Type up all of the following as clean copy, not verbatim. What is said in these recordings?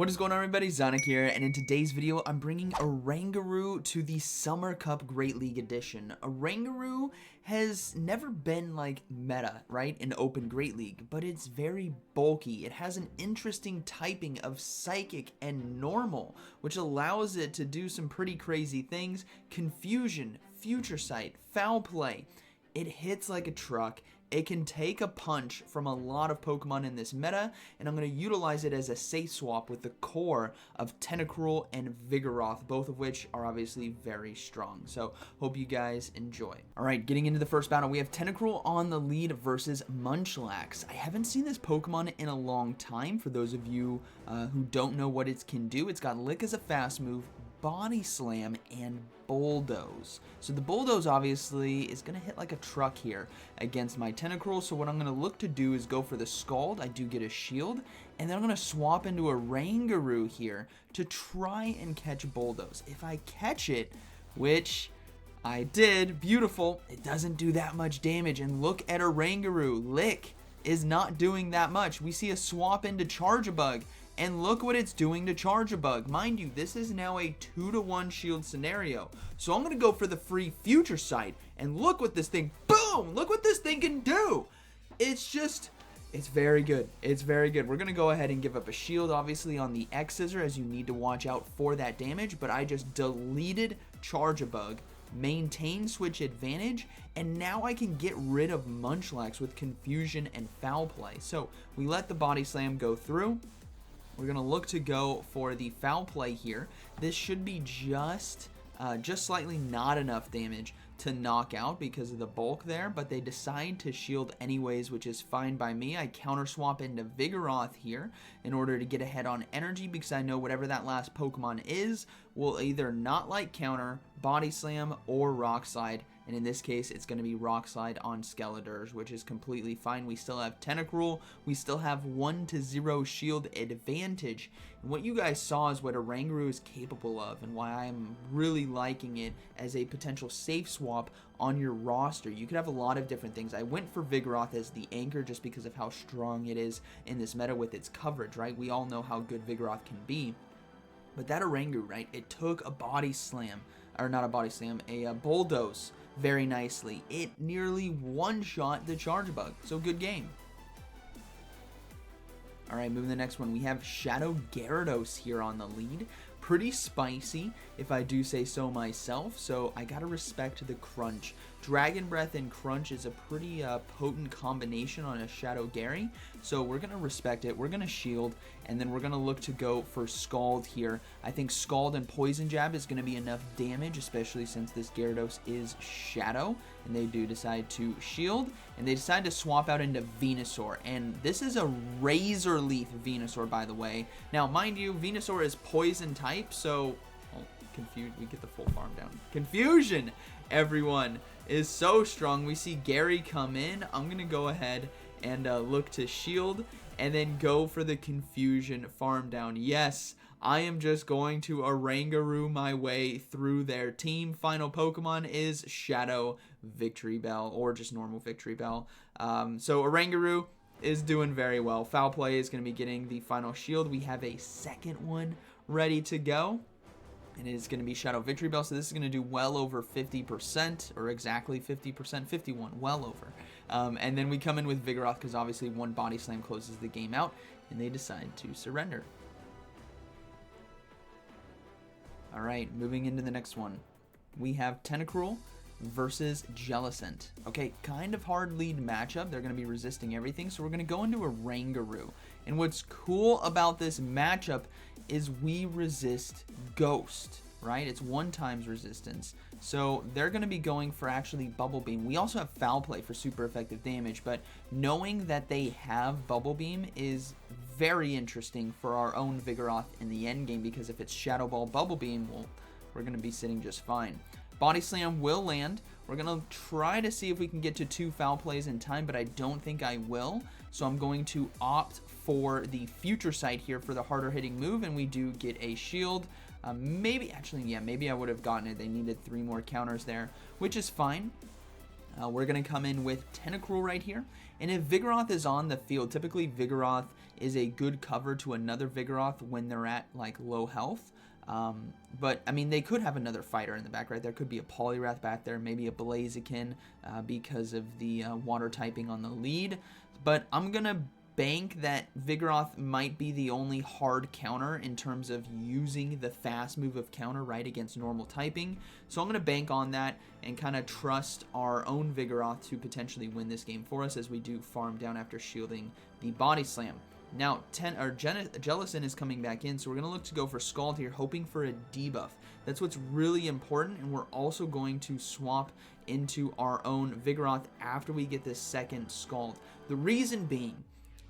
What is going on, everybody? ZyoniK here, and in today's video, I'm bringing Oranguru to the Summer Cup Great League Edition. Oranguru has never been like meta, right, in Open Great League, but it's very bulky. It has an interesting typing of Psychic and Normal, which allows it to do some pretty crazy things. Confusion, Future Sight, Foul Play. It hits like a truck. It can take a punch from a lot of Pokemon in this meta, and I'm going to utilize it as a safe swap with the core of Tentacruel and Vigoroth, both of which are obviously very strong. So, hope you guys enjoy. Alright, getting into the first battle, we have Tentacruel on the lead versus Munchlax. I haven't seen this Pokemon in a long time. For those of you who don't know what it can do, it's got Lick as a fast move, Body Slam, and Bulldoze. So the Bulldoze obviously is going to hit like a truck here against my Tentacruel. So what I'm going to look to do is go for the Scald. I do get a shield, and then I'm going to swap into a Oranguru here to try and catch Bulldoze. If I catch it, which I did, beautiful, it doesn't do that much damage. And look at Oranguru. Lick is not doing that much. We see a swap into Charjabug, and look what it's doing to Charjabug. Mind you, this is now a 2-to-1 shield scenario. So I'm going to go for the free Future Sight. And look what this thing, boom! Look what this thing can do! It's just, it's very good. It's very good. We're going to go ahead and give up a shield, obviously, on the X-Scissor, as you need to watch out for that damage. But I just deleted Charjabug, maintain switch advantage, and now I can get rid of Munchlax with Confusion and Foul Play. So we let the Body Slam go through. We're going to look to go for the Foul Play here. This should be just slightly not enough damage to knock out because of the bulk there, but they decide to shield anyways, which is fine by me. I counter swap into Vigoroth here in order to get ahead on energy, because I know whatever that last Pokemon is will either not like counter, Body Slam, or Rock Slide. And in this case, it's going to be Rock Slide on Skeletors, which is completely fine. We still have Tentacruel. We still have 1-0 shield advantage. And what you guys saw is what Oranguru is capable of, and why I'm really liking it as a potential safe swap on your roster. You could have a lot of different things. I went for Vigoroth as the anchor just because of how strong it is in this meta with its coverage, right? We all know how good Vigoroth can be. But that Oranguru, right, it took a Body Slam, or not a Body Slam, a Bulldoze very nicely. It nearly one-shot the Charjabug, so good game. Alright, moving to the next one, we have Shadow Gyarados here on the lead. Pretty spicy, if I do say so myself, so I gotta respect the crunch. Dragon Breath and Crunch is a pretty potent combination on a Shadow Gary, so we're gonna respect it. We're gonna shield, and then we're gonna look to go for Scald here. I think Scald and Poison Jab is gonna be enough damage, especially since this Gyarados is Shadow, and they do decide to shield, and they decide to swap out into Venusaur, and this is a Razor Leaf Venusaur, by the way. Now, mind you, Venusaur is Poison type, so confused. We get the full farm down. Confusion, everyone, is so strong. We see Gary come in. I'm gonna go ahead and look to shield, and then go for the Confusion farm down. Yes, I am just going to Oranguru my way through their team. Final Pokemon is Shadow Victory Bell, or just normal Victory Bell. So Oranguru is doing very well. Foul Play is going to be getting the final shield. We have a second one ready to go, and it is going to be Shadow Victory Bell. So this is going to do well over 50%, or exactly 50%, 51, well over. And then we come in with Vigoroth, because obviously one Body Slam closes the game out, and they decide to surrender. Alright, moving into the next one. We have Tentacruel versus Jellicent. Okay, kind of hard lead matchup. They're going to be resisting everything, so we're going to go into a Oranguru. And what's cool about this matchup is we resist Ghost, right? It's 1x resistance. So they're going to be going for actually Bubble Beam. We also have Foul Play for super effective damage, but knowing that they have Bubble Beam is very interesting for our own Vigoroth in the end game, because if it's Shadow Ball Bubble Beam, well, we're going to be sitting just fine. Body Slam will land. We're going to try to see if we can get to 2 Foul Plays in time, but I don't think I will. So I'm going to opt for the Future Sight here for the harder hitting move, and we do get a shield. Maybe I would have gotten it. They needed 3 more counters there, which is fine. We're going to come in with Tentacruel right here. And if Vigoroth is on the field, typically Vigoroth is a good cover to another Vigoroth when they're at like low health. But I mean, they could have another fighter in the back, right? There could be a Poliwrath back there, maybe a Blaziken because of the water typing on the lead. But I'm going to bank that Vigoroth might be the only hard counter in terms of using the fast move of counter right against normal typing. So I'm going to bank on that and kind of trust our own Vigoroth to potentially win this game for us as we do farm down after shielding the Body Slam. Now, Jellicent is coming back in, so we're going to look to go for Scald here, hoping for a debuff. That's what's really important, and we're also going to swap into our own Vigoroth after we get this second Scald. The reason being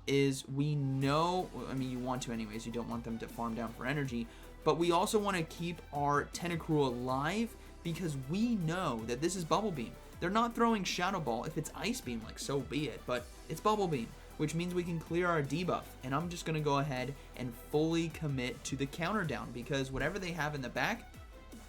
is we know, I mean, you want to anyways, you don't want them to farm down for energy, but we also want to keep our Tentacruel alive because we know that this is Bubble Beam. They're not throwing Shadow Ball. If it's Ice Beam, like, so be it, but it's Bubble Beam, which means we can clear our debuff, and I'm just going to go ahead and fully commit to the counter down because whatever they have in the back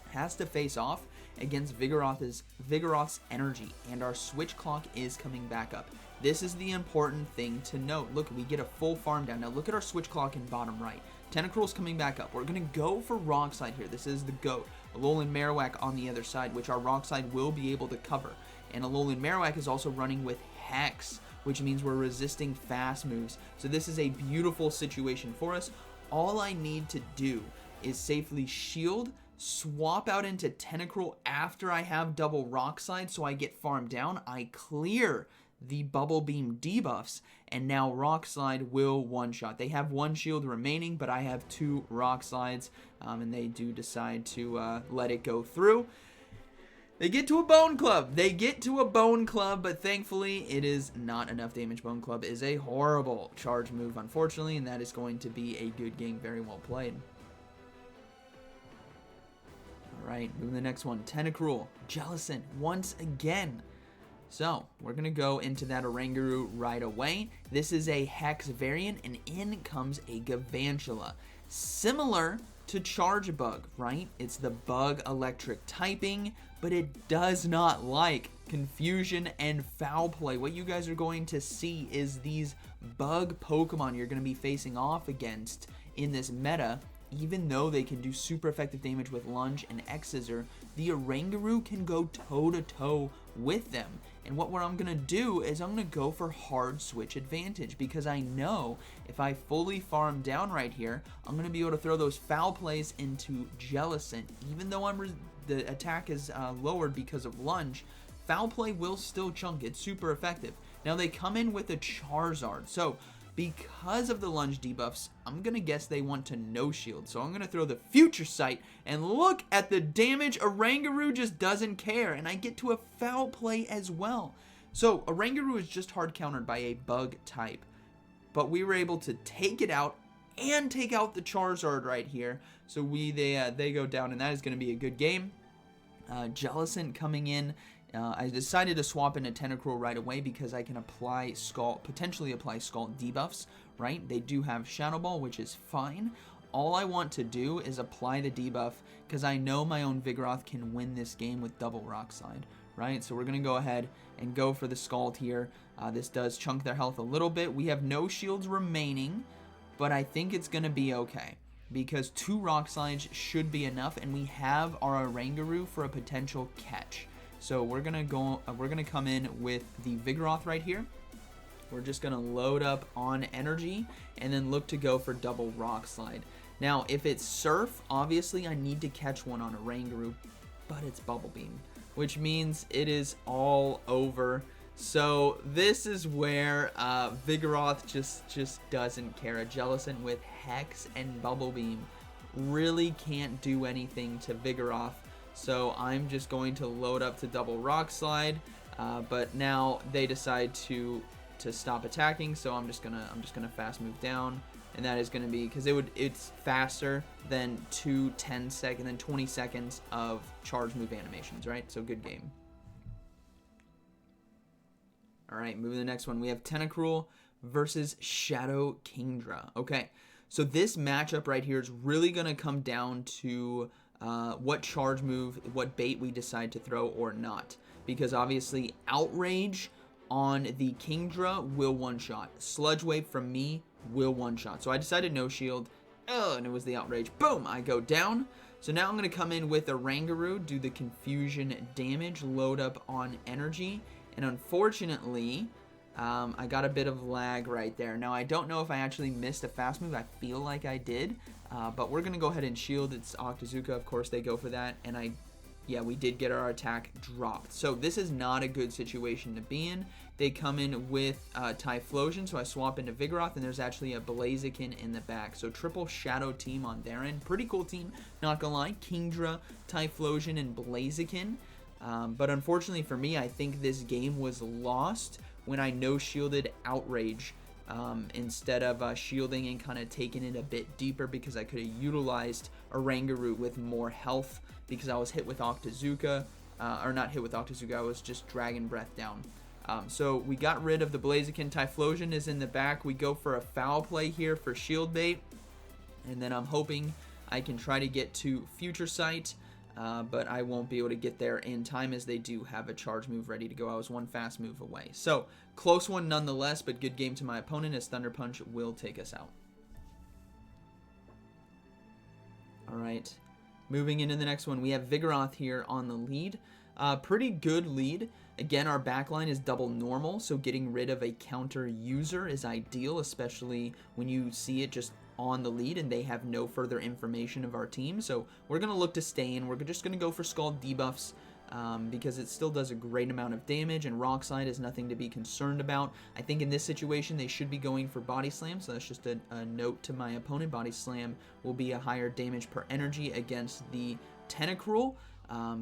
has to face off against Vigoroth's energy, and our switch clock is coming back up. This is the important thing to note. Look, we get a full farm down. Now look at our switch clock in bottom right. Tentacruel's coming back up. We're going to go for Rock Slide here. This is the GOAT. Alolan Marowak on the other side, which our Rock Slide will be able to cover. And Alolan Marowak is also running with Hex, which means we're resisting fast moves. So this is a beautiful situation for us. All I need to do is safely shield, swap out into Tentacruel after I have double Rock Slide so I get farmed down. I clear the Bubble Beam debuffs, and now Rock Slide will one-shot. They have one shield remaining, but I have two Rock Slides, and they do decide to let it go through. They get to a Bone Club. They get to a Bone Club, but thankfully it is not enough damage. Bone Club is a horrible charge move, unfortunately, and that is going to be a good game. Very well played. All right, moving to the next one. Tentacruel, Jellicent, once again. So, we're going to go into that Oranguru right away. This is a Hex variant, and in comes a Galvantula. Similar to Charge Bug, right? It's the Bug Electric typing, but it does not like Confusion and Foul Play. What you guys are going to see is these Bug Pokemon you're going to be facing off against in this meta. Even though they can do super effective damage with Lunge and X-Scissor, the Oranguru can go toe-to-toe with them. And what I'm going to do is I'm going to go for hard switch advantage because I know if I fully farm down right here, I'm going to be able to throw those foul plays into Jellicent. Even though the attack is lowered because of Lunge, foul play will still chunk. It's super effective. Now they come in with a Charizard. So because of the Lunge debuffs, I'm going to guess they want to no shield. So I'm going to throw the Future Sight, and look at the damage. Oranguru just doesn't care, and I get to a foul play as well. So Oranguru is just hard countered by a bug type, but we were able to take it out and take out the Charizard right here. So they go down, and that is going to be a good game. Jellicent coming in. I decided to swap into Tentacruel right away because I can apply potentially apply Scald debuffs, right? They do have Shadow Ball, which is fine. All I want to do is apply the debuff because I know my own Vigoroth can win this game with double Rock Slide, right? So we're going to go ahead and go for the Scald here. This does chunk their health a little bit. We have no shields remaining, but I think it's going to be okay because 2 Rock Slides should be enough, and we have our Oranguru for a potential catch. So we're gonna come in with the Vigoroth right here. We're just gonna load up on energy and then look to go for double Rock Slide. Now, if it's Surf, obviously I need to catch one on Oranguru, but it's Bubble Beam, which means it is all over. So this is where Vigoroth just doesn't care. A Jellicent with Hex and Bubble Beam really can't do anything to Vigoroth. So I'm just going to load up to double Rock Slide, but now they decide to stop attacking. So I'm just gonna fast move down, and that is gonna be because it's faster than 20 seconds of charge move animations, right? So good game. All right, moving to the next one. We have Tentacruel versus Shadow Kingdra. Okay, so this matchup right here is really gonna come down to what charge move, what bait we decide to throw or not. because obviously Outrage on the Kingdra will one-shot. Sludge Wave from me will one-shot. So I decided no shield. Oh, and it was the Outrage. Boom! I go down. So now I'm going to come in with Oranguru, do the confusion damage, load up on energy. And unfortunately, I got a bit of lag right there. Now, I don't know if I actually missed a fast move. I feel like I did. But we're going to go ahead and shield. It's Octazooka. Of course, they go for that. And yeah, we did get our attack dropped. So this is not a good situation to be in. They come in with Typhlosion, so I swap into Vigoroth, and there's actually a Blaziken in the back. So triple Shadow team on their end. Pretty cool team, not gonna lie. Kingdra, Typhlosion, and Blaziken. But unfortunately for me, I think this game was lost when I no-shielded Outrage instead of shielding and kind of taking it a bit deeper, because I could have utilized Oranguru with more health because I was hit with Octazooka, or not hit with Octazooka, I was just Dragon Breath down. So we got rid of the Blaziken. Typhlosion is in the back. We go for a foul play here for shield bait, and then I'm hoping I can try to get to Future Sight, but I won't be able to get there in time as they do have a charge move ready to go. I was one fast move away. So close one nonetheless, but good game to my opponent as Thunder Punch will take us out. All right. Moving into the next one, we have Vigoroth here on the lead. Pretty good lead. Again, our backline is double normal, so getting rid of a counter user is ideal, especially when you see it just on the lead and they have no further information of our team. So we're going to look to stay in. We're just going to go for Scald debuffs because it still does a great amount of damage, and Rock Slide is nothing to be concerned about. I think in this situation they should be going for Body Slam, so that's just a note to my opponent. Body Slam will be a higher damage per energy against the Tentacruel.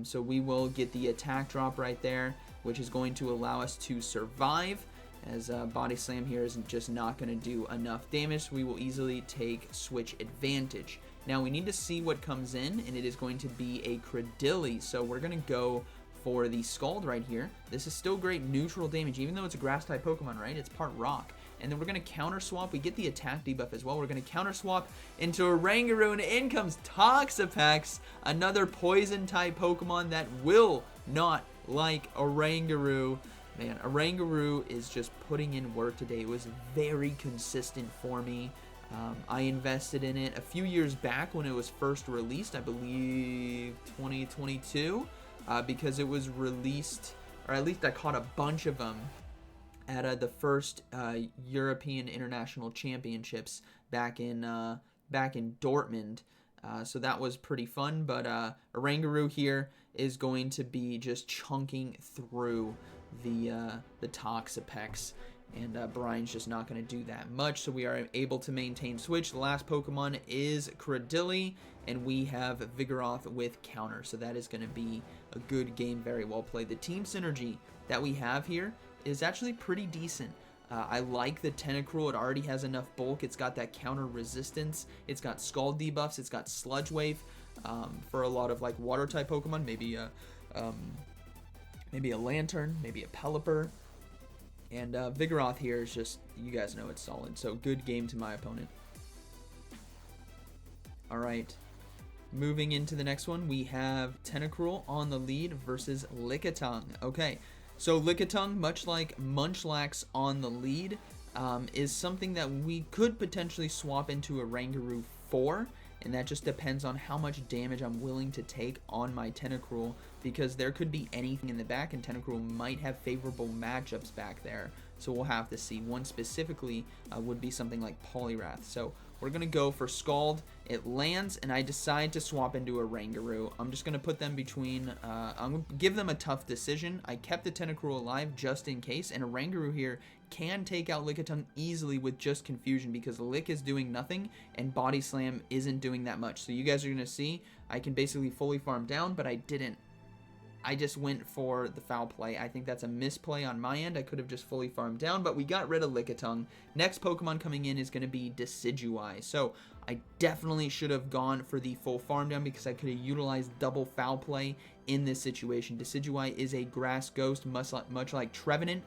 So we will get the attack drop right there, which is going to allow us to survive, as Body Slam here is just not going to do enough damage. So we will easily take switch advantage. Now we need to see what comes in, and it is going to be a Credilli. So we're going to go for the Scald right here. This is still great neutral damage, even though it's a grass type Pokemon, right? It's part rock. And then we're going to counter swap. We get the attack debuff as well. We're going to counter swap into Oranguru, and in comes Toxapex, another poison type Pokemon that will not like Oranguru. Man, Oranguru is just putting in work today. It was very consistent for me. I invested in it a few years back when it was first released, I believe 2022, because it was released, or at least I caught a bunch of them at the first European International Championships back in Dortmund. So that was pretty fun, but Oranguru here is going to be just chunking through the Toxapex, and Brian's just not going to do that much, so we are able to maintain switch. The last Pokemon is Credilli, and we have Vigoroth with counter, so that is going to be a good game, very well played. The team synergy that we have here is actually pretty decent. I like the Tentacruel. It already has enough bulk. It's got that counter resistance. It's got Scald debuffs. It's got Sludge Wave for a lot of like water type Pokemon. Maybe a Lantern, maybe a Pelipper. And Vigoroth here is just, you guys know it's solid. So good game to my opponent. All right. Moving into the next one, we have Tentacruel on the lead versus Lickitung. Okay. So Lickitung, much like Munchlax on the lead, is something that we could potentially swap into Oranguru for, and that just depends on how much damage I'm willing to take on my Tentacruel, because there could be anything in the back, and Tentacruel might have favorable matchups back there, so we'll have to see. One specifically would be something like Poliwrath. So we're going to go for Scald. It lands, and I decide to swap into Oranguru. I'm just going to put them between, I'm going to give them a tough decision. I kept the Tentacruel alive just in case, and Oranguru here can take out Lickitung easily with just confusion, because Lick is doing nothing, and Body Slam isn't doing that much. So you guys are going to see, I can basically fully farm down, but I didn't. I just went for the foul play. I think that's a misplay on my end. I could have just fully farmed down, but we got rid of Lickitung. Next Pokemon coming in is going to be Decidueye. So I definitely should have gone for the full farm down, because I could have utilized double foul play in this situation. Decidueye is a grass ghost, much like Trevenant.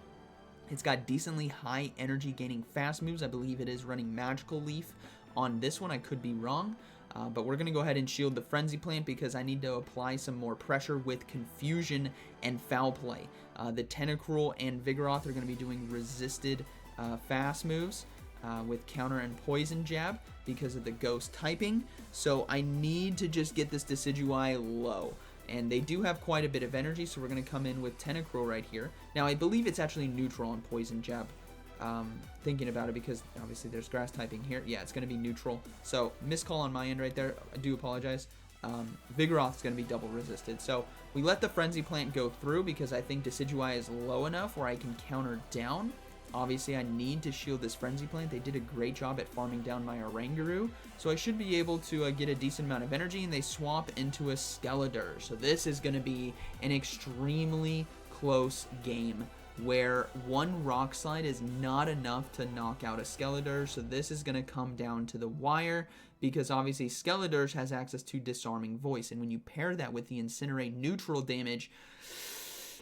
It's got decently high energy gaining fast moves. I believe it is running Magical Leaf on this one. I could be wrong. But we're going to go ahead and shield the Frenzy Plant because I need to apply some more pressure with Confusion and Foul Play. The Tentacruel and Vigoroth are going to be doing resisted fast moves with Counter and Poison Jab because of the Ghost typing. So I need to just get this Decidueye low. And they do have quite a bit of energy, so we're going to come in with Tentacruel right here. Now, I believe it's actually neutral on Poison Jab. Thinking about it because obviously there's grass typing here. Yeah, it's going to be neutral. So, miscall on my end right there. I do apologize. Vigoroth is going to be double resisted. So, we let the Frenzy Plant go through because I think Decidueye is low enough where I can counter down. Obviously, I need to shield this Frenzy Plant. They did a great job at farming down my Oranguru. So, I should be able to get a decent amount of energy, and they swap into a Skeletor. So, this is going to be an extremely close game where one Rock Slide is not enough to knock out a Skeletor. So, this is going to come down to the wire because obviously Skeletor has access to Disarming Voice. And when you pair that with the Incinerate neutral damage,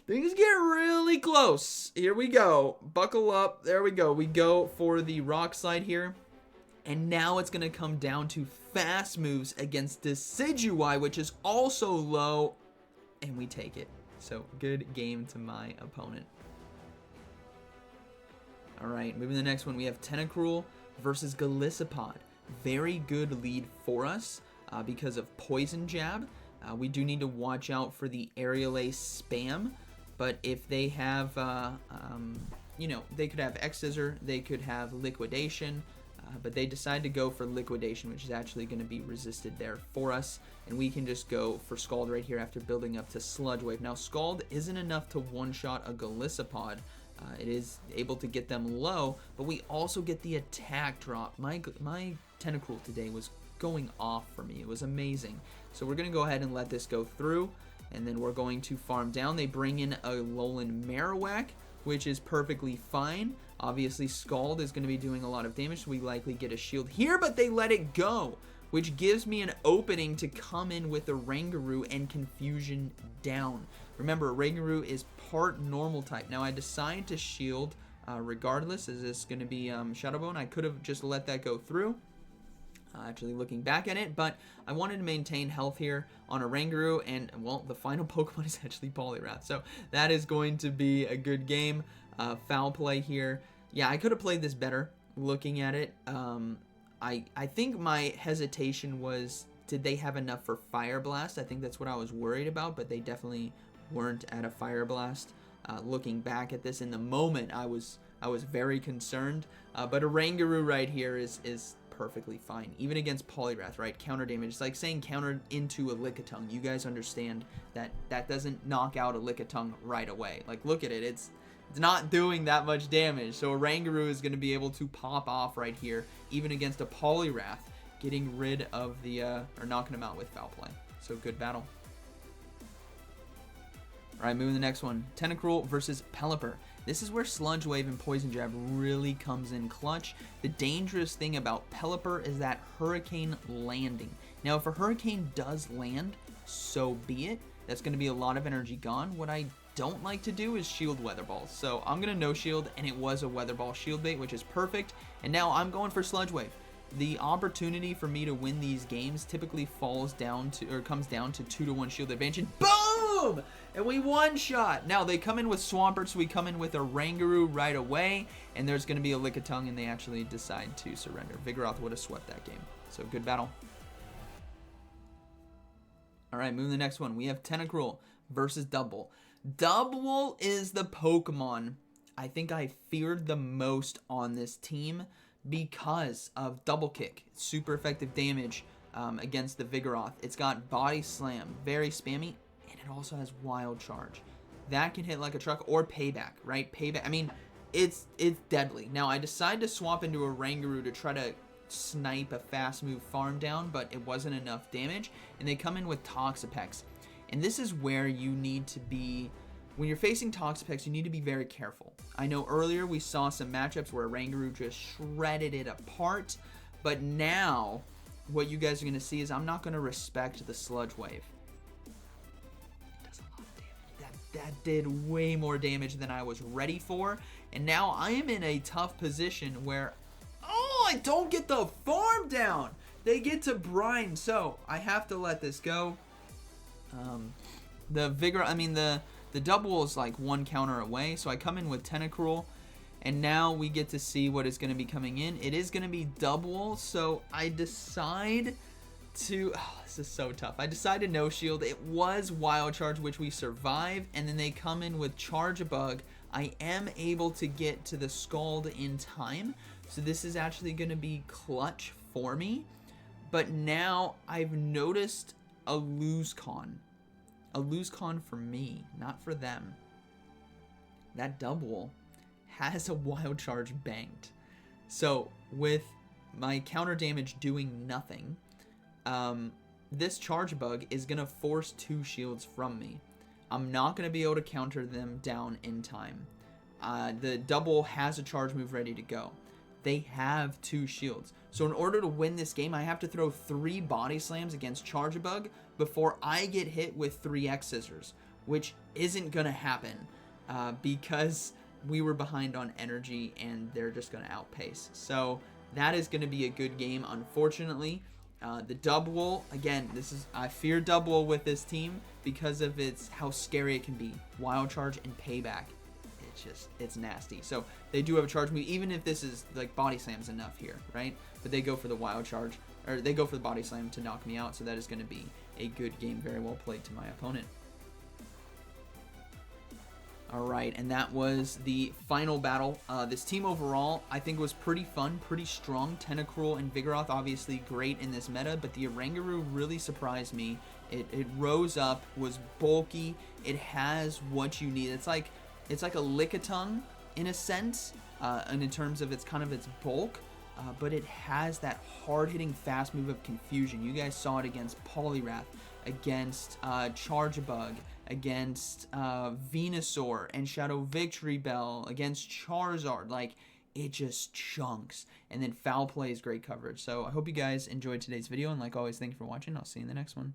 things get really close. Here we go. Buckle up. There we go. We go for the Rock Slide here. And now it's going to come down to fast moves against Decidueye, which is also low. And we take it. So, good game to my opponent. Alright, moving to the next one. We have Tentacruel versus Golisopod. Very good lead for us because of Poison Jab. We do need to watch out for the Aerial Ace spam. But if they have, you know, they could have X-Scissor, they could have Liquidation, but they decide to go for Liquidation, which is actually going to be resisted there for us. And we can just go for Scald right here after building up to Sludge Wave. Now, Scald isn't enough to one-shot a Golisopod. It is able to get them low, but we also get the attack drop. My Tentacruel today was going off for me. It was amazing. So we're going to go ahead and let this go through, and then we're going to farm down. They bring in a Alolan Marowak, which is perfectly fine. Obviously, Scald is going to be doing a lot of damage, so we likely get a shield here, but they let it go, which gives me an opening to come in with Oranguru and Confusion down. Remember, Oranguru is part normal type. Now, I decide to shield regardless. Is this going to be Shadow Bone? I could have just let that go through. Actually looking back at it, but I wanted to maintain health here on Oranguru, and, well, the final Pokemon is actually Poliwrath, so that is going to be a good game. Foul play here. Yeah, I could have played this better looking at it. I think my hesitation was, did they have enough for Fire Blast? I think that's what I was worried about, but they definitely weren't at a Fire Blast. Looking back at this in the moment, I was very concerned, but Oranguru right here is perfectly fine, even against Poliwrath, right? Counter damage. It's like saying counter into a Lickitung. You guys understand that that doesn't knock out a Lickitung right away. Like, look at it. It's not doing that much damage. So Oranguru is going to be able to pop off right here, even against a Poliwrath, getting rid of the, or knocking him out with Foul Play. So good battle. Alright, moving to the next one. Tentacruel versus Pelipper. This is where Sludge Wave and Poison Jab really comes in clutch. The dangerous thing about Pelipper is that Hurricane landing. Now, if a Hurricane does land, so be it. That's going to be a lot of energy gone. What I don't like to do is shield Weather Balls. So I'm going to no shield, and it was a Weather Ball shield bait, which is perfect. And now I'm going for Sludge Wave. The opportunity for me to win these games typically falls down to, or comes down to 2-to-1 shield advantage. And boom! And we one-shot. Now, they come in with Swampert, so we come in with a Oranguru right away. And there's going to be a Lickitung, and they actually decide to surrender. Vigoroth would have swept that game. So, good battle. Alright, moving to the next one. We have Tentacruel versus Double. Double is the Pokemon I think I feared the most on this team because of Double Kick. Super effective damage against the Vigoroth. It's got Body Slam, very spammy, and it also has Wild Charge. That can hit like a truck, or Payback, right? Payback, I mean, it's deadly. Now, I decided to swap into a Oranguru to try to snipe a fast move farm down, but it wasn't enough damage, and they come in with Toxapex. And this is where you need to be, when you're facing Toxapex, you need to be very careful. I know earlier we saw some matchups where Oranguru just shredded it apart, but now what you guys are going to see is I'm not going to respect the Sludge Wave. It does a lot of damage. That did way more damage than I was ready for, and now I am in a tough position where, oh, I don't get the farm down. They get to brine, so I have to let this go. The double is like 1 counter away, so I come in with Tentacruel, and now we get to see what is going to be coming in. It is going to be double, so I decide to... Oh, this is so tough. I decided no shield. It was Wild Charge, which we survive, and then they come in with Charge-a-Bug. I am able to get to the Scald in time, so this is actually going to be clutch for me. But now I've noticed a lose con. A lose con for me, not for them. That double has a Wild Charge banked. So with my counter damage doing nothing, this Charge Bug is going to force 2 shields from me. I'm not going to be able to counter them down in time. The double has a charge move ready to go. They have 2 shields. So in order to win this game, I have to throw 3 body slams against Charge-a-Bug before I get hit with 3 X scissors, which isn't going to happen because we were behind on energy and they're just going to outpace. So that is going to be a good game, unfortunately. The double, again, I fear double with this team because of how scary it can be. Wild Charge and Payback. It's nasty. So they do have a charge move, even if this is like body slams enough here, right? But they go for the Wild Charge, or they go for the body slam to knock me out. So that is going to be a good game. Very well played to my opponent. All right, and that was the final battle. This team overall, I think, was pretty fun, pretty strong. Tentacruel and Vigoroth, obviously great in this meta, but the Oranguru really surprised me. It rose up, was bulky. It has what you need. It's like a Lickitung in a sense, and in terms of its bulk, but it has that hard-hitting fast move of Confusion. You guys saw it against Poliwrath, against Charge-a-Bug, against Venusaur and Shadow Victory Bell, against Charizard. Like, it just chunks. And then Foul Play is great coverage. So I hope you guys enjoyed today's video, and like always, thank you for watching. I'll see you in the next one.